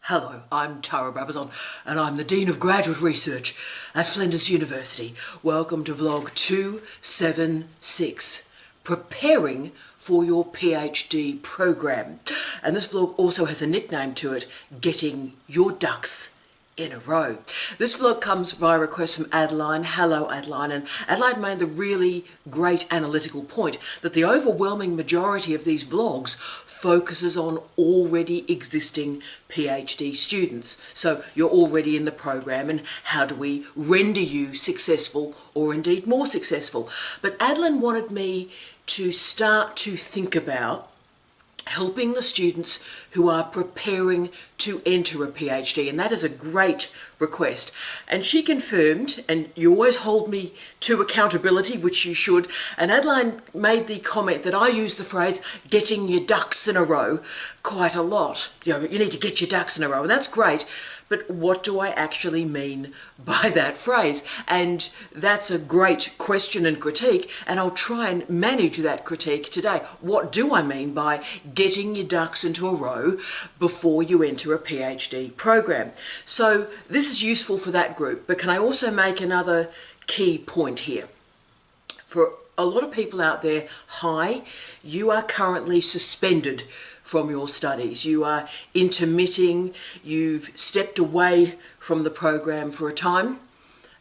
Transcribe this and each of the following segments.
Hello, I'm Tara Brabazon and I'm the Dean of Graduate Research at Flinders University. Welcome to vlog 276, Preparing for your PhD program. And this vlog also has a nickname to it, Getting Your Ducks in a Row. This vlog comes via request from Adeline. Hello Adeline. And Adeline made the really great analytical point that the overwhelming majority of these vlogs focuses on already existing PhD students. So you're already in the program, and how do we render you successful or indeed more successful? But Adeline wanted me to start to think about helping the students who are preparing to enter a PhD, and that is a great request. And she confirmed, and you always hold me to accountability, which you should, and Adeline made the comment that I use the phrase getting your ducks in a row quite a lot. You need to get your ducks in a row, and that's great, but what do I actually mean by that phrase? And that's a great question and critique, and I'll try and manage that critique today. What do I mean by getting your ducks into a row before you enter a PhD program? So this is useful for that group, but can I also make another key point here? For a lot of people out there, hi, you are currently suspended from your studies. You are intermitting, you've stepped away from the program for a time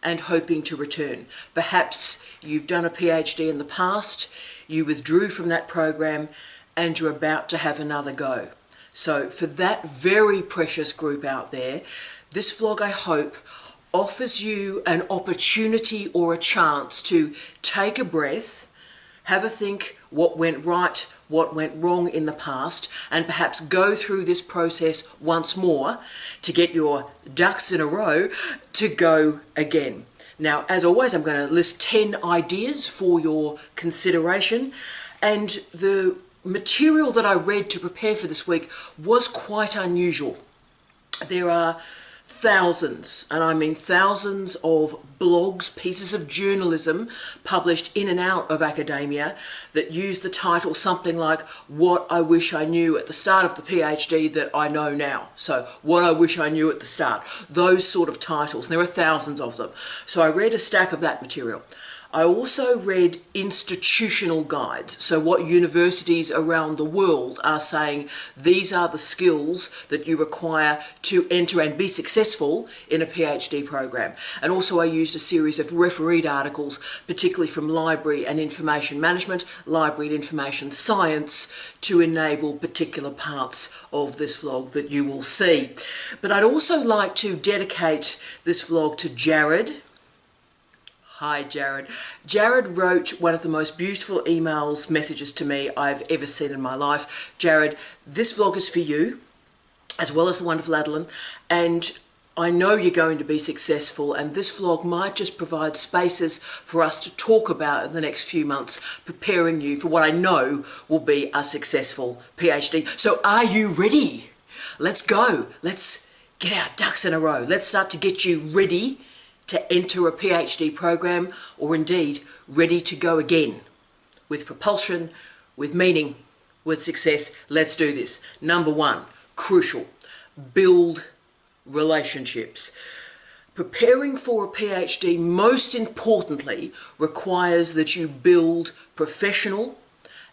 and hoping to return. Perhaps you've done a PhD in the past, you withdrew from that program and you're about to have another go. So for that very precious group out there, this vlog, I hope, offers you an opportunity or a chance to take a breath, have a think what went right, what went wrong in the past, and perhaps go through this process once more to get your ducks in a row to go again. Now, as always, I'm going to list 10 ideas for your consideration, and the material that I read to prepare for this week was quite unusual. There are thousands, and I mean thousands, of blogs, pieces of journalism published in and out of academia that use the title something like "What I Wish I Knew at the Start of the PhD That I Know Now." So, what I wish I knew at the start. Those sort of titles. And there are thousands of them. So I read a stack of that material. I also read institutional guides, so what universities around the world are saying, these are the skills that you require to enter and be successful in a PhD program. And also I used a series of refereed articles, particularly from library and information management, library and information science, to enable particular parts of this vlog that you will see. But I'd also like to dedicate this vlog to Jared. Hi, Jared. Jared wrote one of the most beautiful messages to me I've ever seen in my life. Jared, this vlog is for you, as well as the wonderful Adeline, and I know you're going to be successful, and this vlog might just provide spaces for us to talk about in the next few months, preparing you for what I know will be a successful PhD. So are you ready? Let's go. Let's get our ducks in a row. Let's start to get you ready to enter a PhD program, or indeed ready to go again with propulsion, with meaning, with success. Let's do this. Number one, crucial, build relationships. Preparing for a PhD, most importantly, requires that you build professional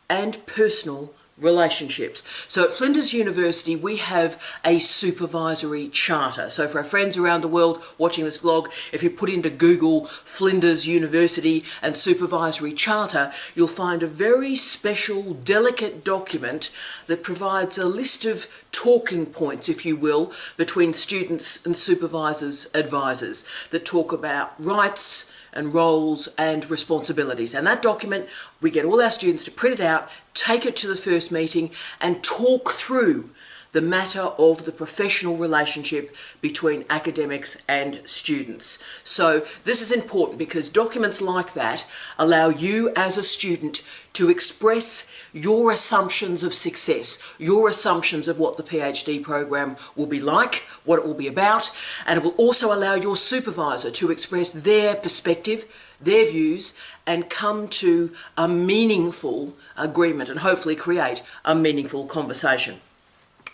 and personal relationships. So at Flinders University we have a supervisory charter. So for our friends around the world watching this vlog, if you put into Google Flinders University and supervisory charter, you'll find a very special, delicate document that provides a list of talking points, if you will, between students and supervisors, advisors, that talk about rights and roles and responsibilities. And that document, we get all our students to print it out, take it to the first meeting and talk through the matter of the professional relationship between academics and students. So this is important because documents like that allow you as a student to express your assumptions of success, your assumptions of what the PhD program will be like, what it will be about, and it will also allow your supervisor to express their perspective, their views, and come to a meaningful agreement and hopefully create a meaningful conversation.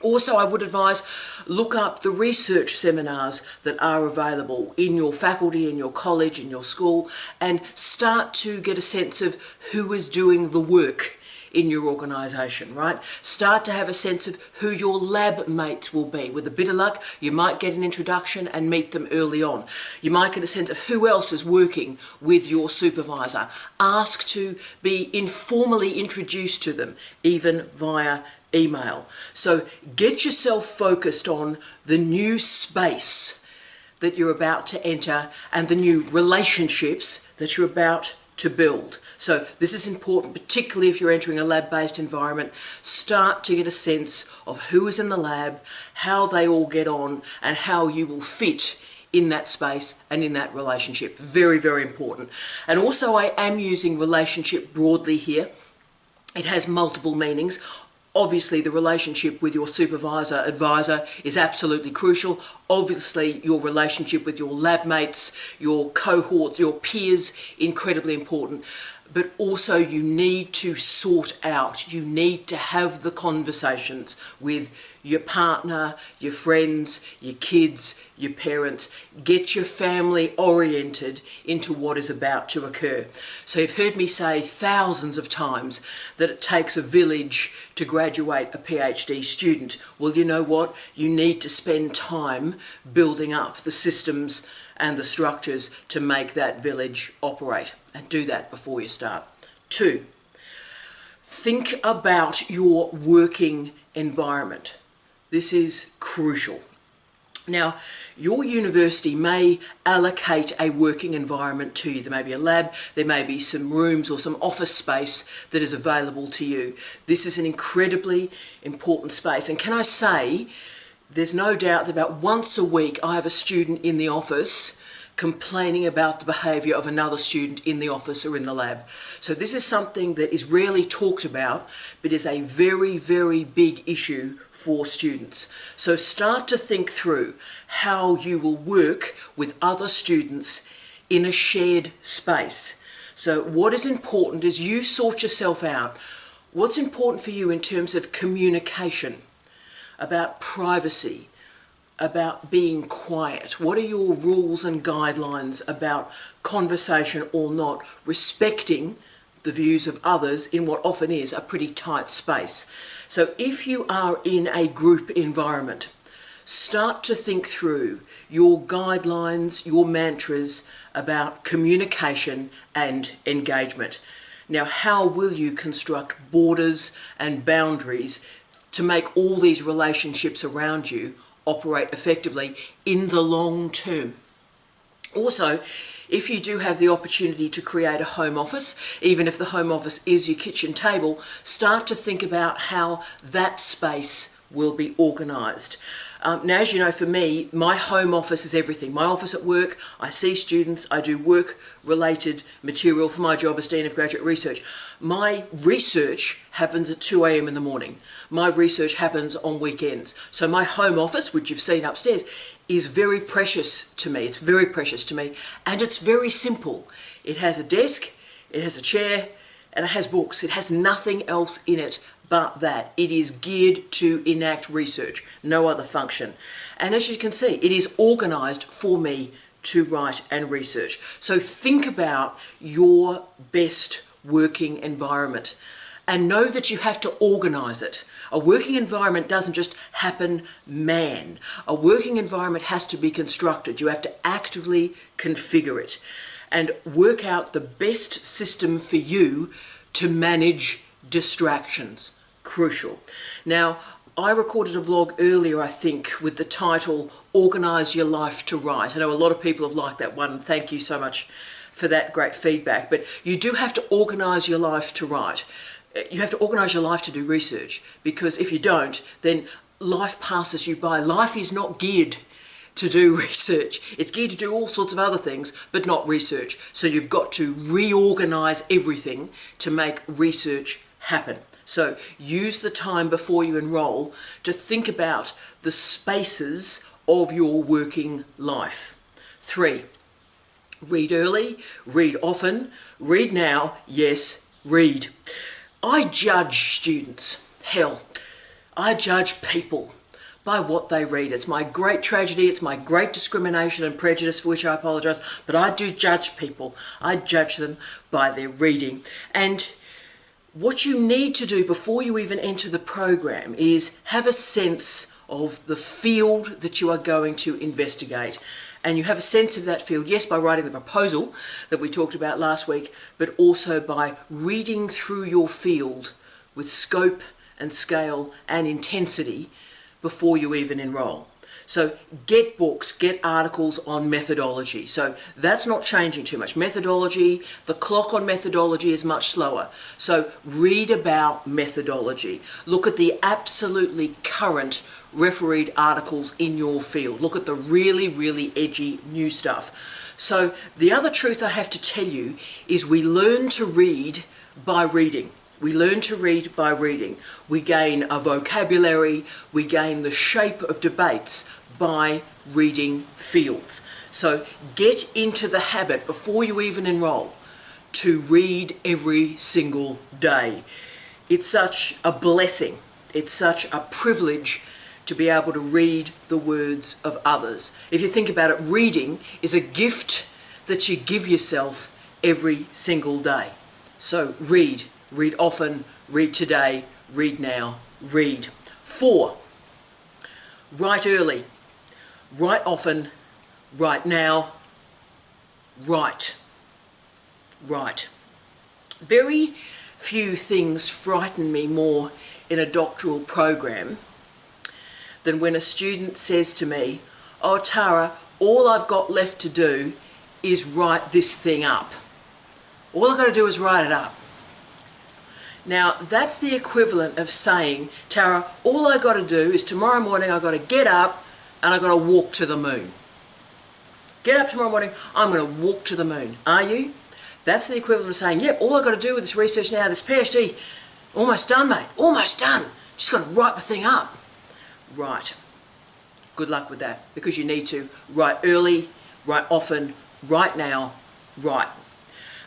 Also, I would advise look up the research seminars that are available in your faculty, in your college, in your school, and start to get a sense of who is doing the work in your organisation, right? Start to have a sense of who your lab mates will be. With a bit of luck, you might get an introduction and meet them early on. You might get a sense of who else is working with your supervisor. Ask to be informally introduced to them, even via email. So get yourself focused on the new space that you're about to enter and the new relationships that you're about to build. So this is important, particularly if you're entering a lab-based environment. Start to get a sense of who is in the lab, how they all get on, and how you will fit in that space and in that relationship. Very, very important. And also, I am using relationship broadly here. It has multiple meanings. Obviously, the relationship with your supervisor, advisor is absolutely crucial. Obviously, your relationship with your lab mates, your cohorts, your peers, incredibly important. But also you need to sort out, you need to have the conversations with your partner, your friends, your kids, your parents. Get your family oriented into what is about to occur. So you've heard me say thousands of times that it takes a village to graduate a PhD student. Well, you know what? You need to spend time building up the systems and the structures to make that village operate, and do that before you start. 2, think about your working environment. This is crucial. Now, your university may allocate a working environment to you. There may be a lab, there may be some rooms or some office space that is available to you. This is an incredibly important space. And can I say, there's no doubt that about once a week I have a student in the office complaining about the behaviour of another student in the office or in the lab. So this is something that is rarely talked about, but is a very, very big issue for students. So start to think through how you will work with other students in a shared space. So what is important is you sort yourself out. What's important for you in terms of communication, about privacy, about being quiet? What are your rules and guidelines about conversation or not, respecting the views of others in what often is a pretty tight space? So if you are in a group environment, start to think through your guidelines, your mantras about communication and engagement. Now, how will you construct borders and boundaries to make all these relationships around you operate effectively in the long term? Also, if you do have the opportunity to create a home office, even if the home office is your kitchen table, start to think about how that space will be organised. Now, as you know, for me, my home office is everything. My office at work, I see students, I do work-related material for my job as Dean of Graduate Research. My research happens at 2 a.m. in the morning. My research happens on weekends. So my home office, which you've seen upstairs, is very precious to me. It's very precious to me, and it's very simple. It has a desk, it has a chair, and it has books. It has nothing else in it but that. It is geared to enact research, no other function. And as you can see, it is organised for me to write and research. So think about your best working environment and know that you have to organise it. A working environment doesn't just happen, man. A working environment has to be constructed. You have to actively configure it and work out the best system for you to manage distractions. Crucial. Now, I recorded a vlog earlier, I think, with the title, Organise Your Life to Write. I know a lot of people have liked that one. Thank you so much for that great feedback. But you do have to organise your life to write. You have to organise your life to do research, because if you don't, then life passes you by. Life is not geared to do research. It's geared to do all sorts of other things, but not research. So you've got to reorganise everything to make research happen. So use the time before you enrol to think about the spaces of your working life. 3, read early, read often, read now, yes, read. I judge students. Hell, I judge people by what they read. It's my great tragedy, it's my great discrimination and prejudice, for which I apologise, but I do judge people. I judge them by their reading. And what you need to do before you even enter the program is have a sense of the field that you are going to investigate. And you have a sense of that field, yes, by writing the proposal that we talked about last week, but also by reading through your field with scope and scale and intensity before you even enrol. So get books, get articles on methodology. So that's not changing too much. Methodology, the clock on methodology is much slower. So read about methodology. Look at the absolutely current refereed articles in your field. Look at the really, really edgy new stuff. So the other truth I have to tell you is we learn to read by reading. We learn to read by reading. We gain a vocabulary, we gain the shape of debates by reading fields. So get into the habit before you even enrol to read every single day. It's such a blessing, it's such a privilege to be able to read the words of others. If you think about it, reading is a gift that you give yourself every single day. So read often, read today, read now, read. 4, write early, write often, write now, write. Very few things frighten me more in a doctoral program than when a student says to me, "Oh Tara, all I've got left to do is write this thing up. All I've got to do is write it up." Now, that's the equivalent of saying, "Tara, all I've got to do is tomorrow morning I've got to get up and I've got to walk to the moon. Get up tomorrow morning, I'm going to walk to the moon." Are you? That's the equivalent of saying, "Yep, all I've got to do with this research now, this PhD, almost done, mate, almost done. Just got to write the thing up." Right. Good luck with that, because you need to write early, write often, write now, write.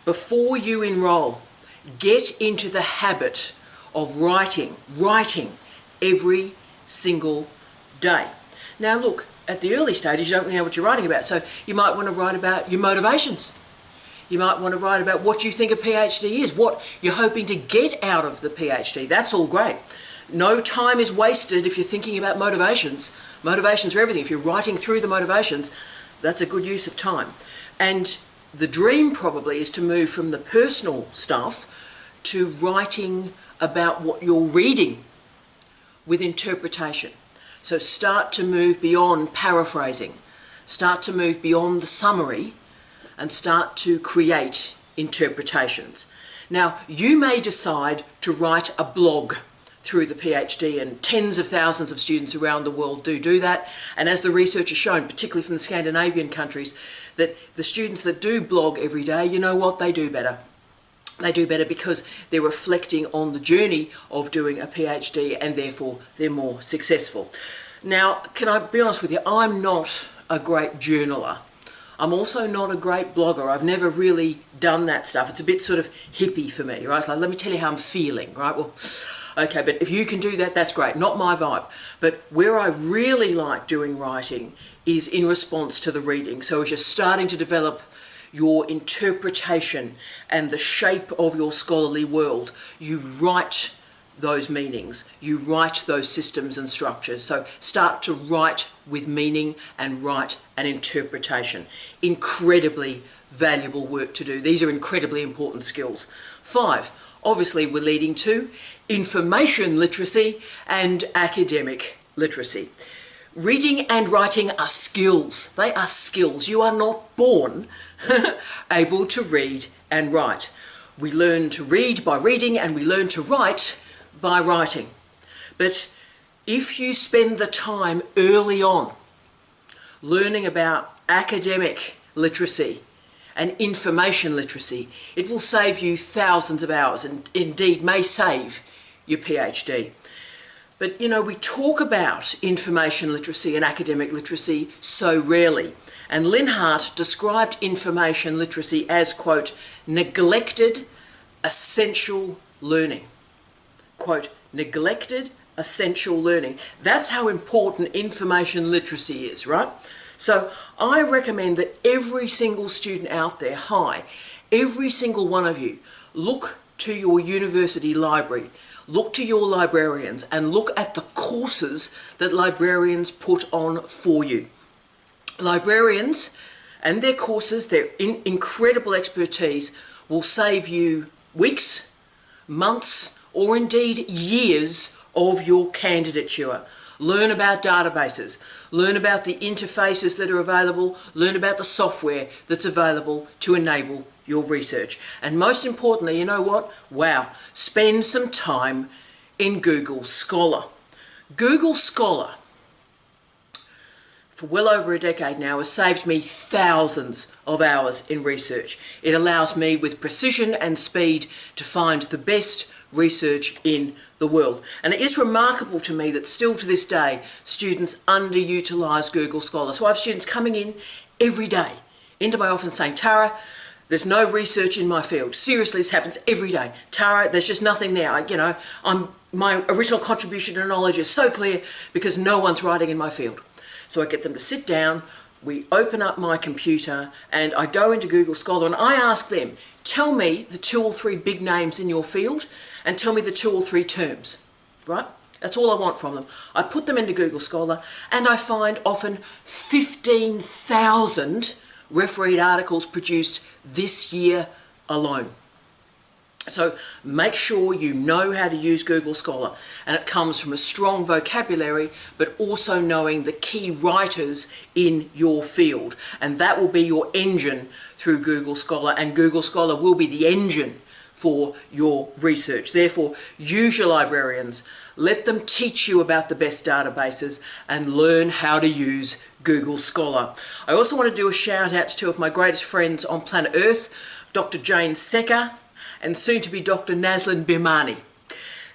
Before you enrol, get into the habit of writing every single day. Now look, at the early stages you don't know what you're writing about, so you might want to write about your motivations. You might want to write about what you think a PhD is, what you're hoping to get out of the PhD. That's all great. No time is wasted if you're thinking about motivations. Motivations are everything. If you're writing through the motivations, that's a good use of time. And the dream probably is to move from the personal stuff to writing about what you're reading with interpretation. So start to move beyond paraphrasing, start to move beyond the summary, and start to create interpretations. Now, you may decide to write a blog through the PhD, and tens of thousands of students around the world do that. And as the research has shown, particularly from the Scandinavian countries, that the students that do blog every day, you know what, they do better. They do better because they're reflecting on the journey of doing a PhD, and therefore they're more successful. Now, can I be honest with you, I'm not a great journaler. I'm also not a great blogger. I've never really done that stuff. It's a bit sort of hippie for me, right? It's like, let me tell you how I'm feeling, right? Well, okay, but if you can do that, that's great. Not my vibe. But where I really like doing writing is in response to the reading. So as you're starting to develop your interpretation and the shape of your scholarly world, you write those meanings, you write those systems and structures. So start to write with meaning and write an interpretation. Incredibly valuable work to do. These are incredibly important skills. 5, obviously we're leading to information literacy and academic literacy. Reading and writing are skills. They are skills. You are not born able to read and write. We learn to read by reading, and we learn to write by writing. But if you spend the time early on learning about academic literacy and information literacy, it will save you thousands of hours, and indeed may save your PhD. But you know, we talk about information literacy and academic literacy so rarely. And Linhart described information literacy as, quote, neglected essential learning. Quote, neglected essential learning. That's how important information literacy is, right? So I recommend that every single student out there, every single one of you, look to your university library, look to your librarians, and look at the courses that librarians put on for you. Librarians and their courses, their incredible expertise will save you weeks, months, or indeed years of your candidature. Learn about databases, learn about the interfaces that are available, learn about the software that's available to enable your research. And most importantly, you know what? Wow, spend some time in Google Scholar. Google Scholar, for well over a decade now, has saved me thousands of hours in research. It allows me with precision and speed to find the best research in the world. And it is remarkable to me that still to this day, students underutilise Google Scholar. So I have students coming in every day into my office saying, Tara, there's no research in my field. Seriously, this happens every day. Tara, there's just nothing there. My original contribution to knowledge is so clear because no one's writing in my field. So I get them to sit down, we open up my computer, and I go into Google Scholar and I ask them, tell me the 2 or 3 big names in your field and tell me the 2 or 3 terms, right? That's all I want from them. I put them into Google Scholar and I find often 15,000 refereed articles produced this year alone. So make sure you know how to use Google Scholar, and it comes from a strong vocabulary but also knowing the key writers in your field, and that will be your engine through Google Scholar, and Google Scholar will be the engine for your research. Therefore, use your librarians, let them teach you about the best databases and learn how to use Google Scholar. I also want to do a shout out to 2 of my greatest friends on planet Earth, Dr. Jane Secker and soon to be Dr. Naslin Birmani.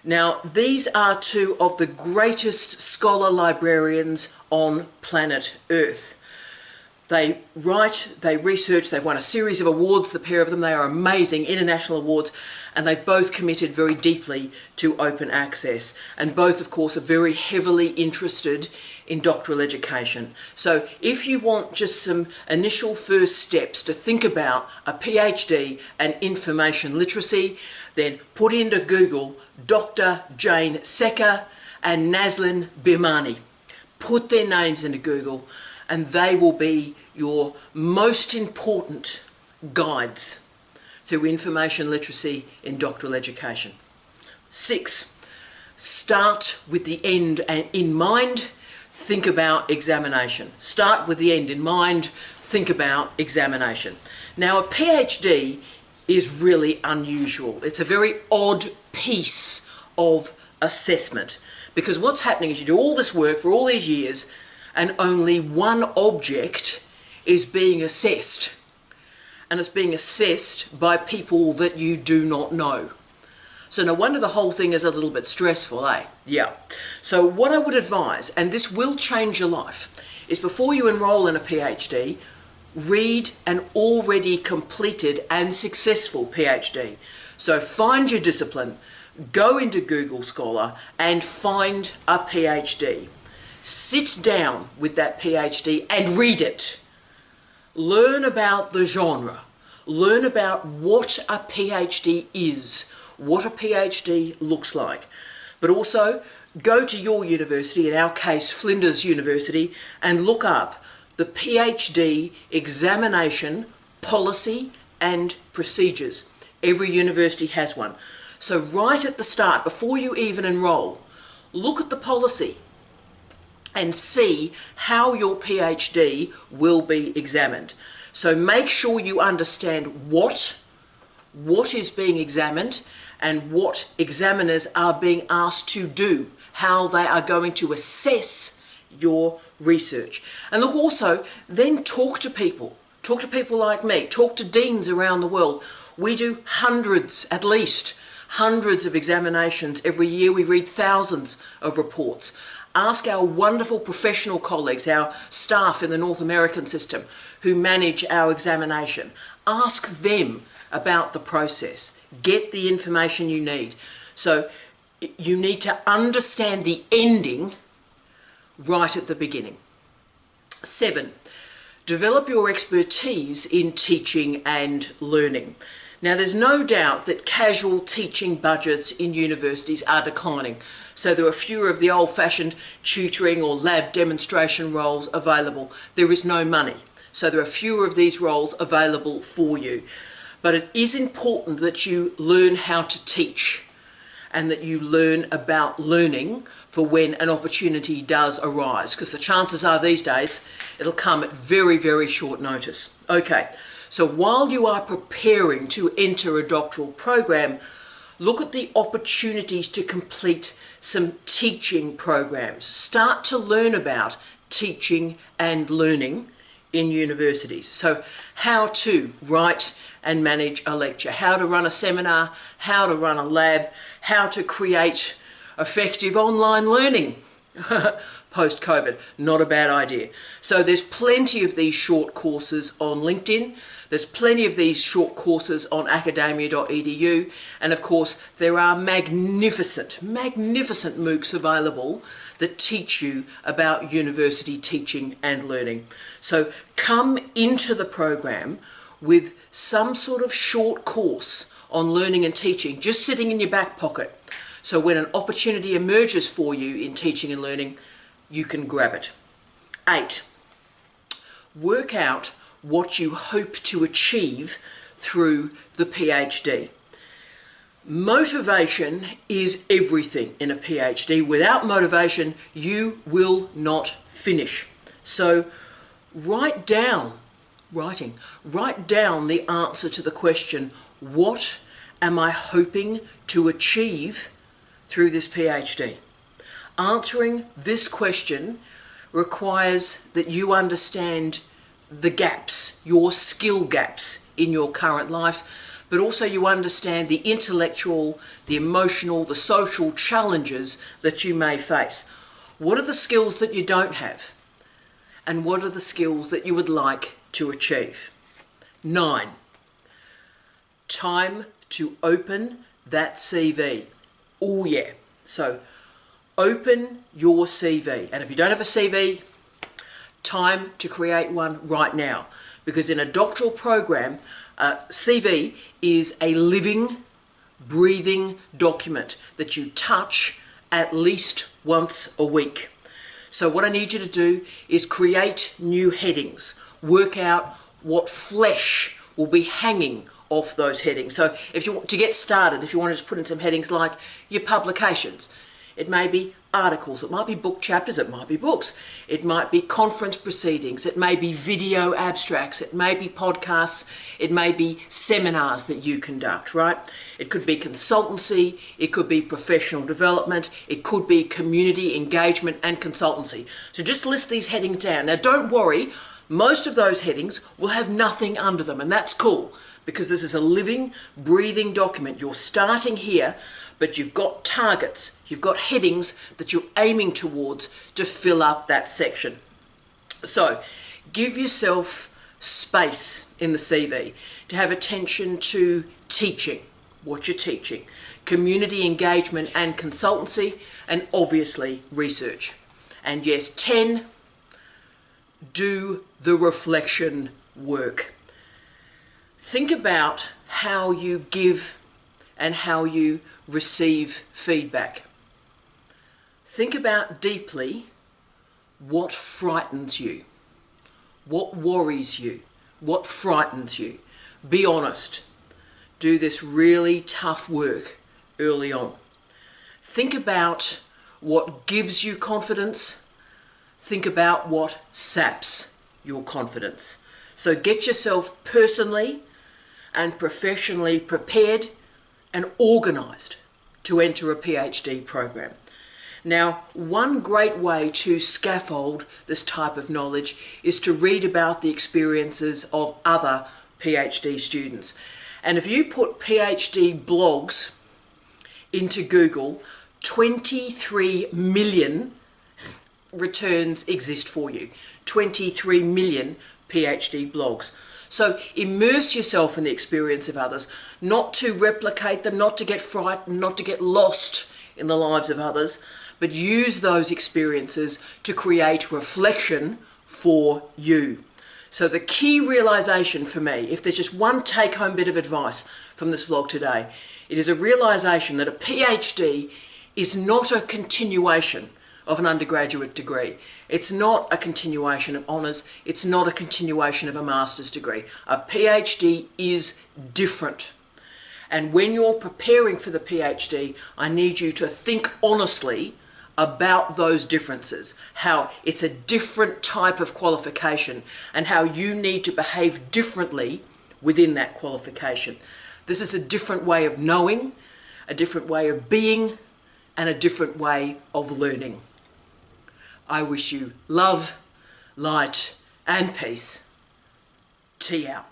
Now, these are 2 of the greatest scholar librarians on planet Earth. They write, they research, they've won a series of awards, the pair of them. They are amazing international awards, and they've both committed very deeply to open access. And both, of course, are very heavily interested in doctoral education. So if you want just some initial first steps to think about a PhD and information literacy, then put into Google Dr. Jane Secker and Naslin Birmani. Put their names into Google, and they will be your most important guides through information literacy in doctoral education. 6, start with the end in mind, think about examination. Start with the end in mind, think about examination. Now, a PhD is really unusual. It's a very odd piece of assessment, because what's happening is you do all this work for all these years and only one object is being assessed. And it's being assessed by people that you do not know. So no wonder the whole thing is a little bit stressful, eh? Yeah. So what I would advise, and this will change your life, is before you enrol in a PhD, read an already completed and successful PhD. So find your discipline, go into Google Scholar and find a PhD. Sit down with that PhD and read it. Learn about the genre. Learn about what a PhD is, what a PhD looks like. But also go to your university, in our case Flinders University, and look up the PhD examination policy and procedures. Every university has one. So right at the start, before you even enrol, look at the policy and see how your PhD will be examined. So make sure you understand what is being examined and what examiners are being asked to do, how they are going to assess your research. And look, also, then talk to people. Talk to people like me. Talk to deans around the world. We do hundreds, at least, hundreds of examinations every year. We read thousands of reports. Ask our wonderful professional colleagues, our staff in the North American system who manage our examination. Ask them about the process. Get the information you need. So you need to understand the ending right at the beginning. 7, develop your expertise in teaching and learning. Now, there's no doubt that casual teaching budgets in universities are declining, so there are fewer of the old-fashioned tutoring or lab demonstration roles available. There is no money, so there are fewer of these roles available for you. But it is important that you learn how to teach and that you learn about learning for when an opportunity does arise, because the chances are these days it'll come at very, very short notice. Okay, so while you are preparing to enter a doctoral program, look at the opportunities to complete some teaching programs. Start to learn about teaching and learning in universities. So how to write and manage a lecture, how to run a seminar, how to run a lab, how to create effective online learning post-COVID. Not a bad idea. So there's plenty of these short courses on LinkedIn. There's plenty of these short courses on academia.edu. And of course, there are magnificent MOOCs available that teach you about university teaching and learning. So come into the program with some sort of short course on learning and teaching, just sitting in your back pocket. So when an opportunity emerges for you in teaching and learning, you can grab it. 8, work out what you hope to achieve through the PhD. Motivation is everything in a PhD. Without motivation, you will not finish. So write down the answer to the question, what am I hoping to achieve through this PhD? Answering this question requires that you understand the gaps, your skill gaps in your current life, but also you understand the intellectual, the emotional, the social challenges that you may face. What are the skills that you don't have? And what are the skills that you would like to achieve? 9, time to open that CV. Oh yeah, so open your CV. And if you don't have a CV, time to create one right now. Because in a doctoral program, CV is a living, breathing document that you touch at least once a week. So what I need you to do is create new headings. Work out what flesh will be hanging off those headings. So if you want to get started, if you want to just put in some headings like your publications, it may be articles, it might be book chapters, it might be books, it might be conference proceedings, it may be video abstracts, it may be podcasts, it may be seminars that you conduct, right? It could be consultancy, it could be professional development, it could be community engagement and consultancy. So just list these headings down. Now don't worry, most of those headings will have nothing under them, and that's cool because this is a living, breathing document. You're starting here, but you've got targets, you've got headings that you're aiming towards to fill up that section. So give yourself space in the CV to have attention to teaching, what you're teaching, community engagement and consultancy, and obviously research. And yes, 10, do the reflection work. Think about how you give and how you receive feedback. Think about deeply what frightens you, what worries you, what frightens you. Be honest. Do this really tough work early on. Think about what gives you confidence. Think about what saps your confidence. So get yourself personally and professionally prepared and organised to enter a PhD program. Now, one great way to scaffold this type of knowledge is to read about the experiences of other PhD students. And if you put PhD blogs into Google, 23 million returns exist for you. 23 million PhD blogs. So immerse yourself in the experience of others, not to replicate them, not to get frightened, not to get lost in the lives of others, but use those experiences to create reflection for you. So the key realisation for me, if there's just one take-home bit of advice from this vlog today, it is a realisation that a PhD is not a continuation of an undergraduate degree. It's not a continuation of honours. It's not a continuation of a master's degree. A PhD is different. And when you're preparing for the PhD, I need you to think honestly about those differences, how it's a different type of qualification and how you need to behave differently within that qualification. This is a different way of knowing, a different way of being, and a different way of learning. I wish you love, light, and peace. Tea out.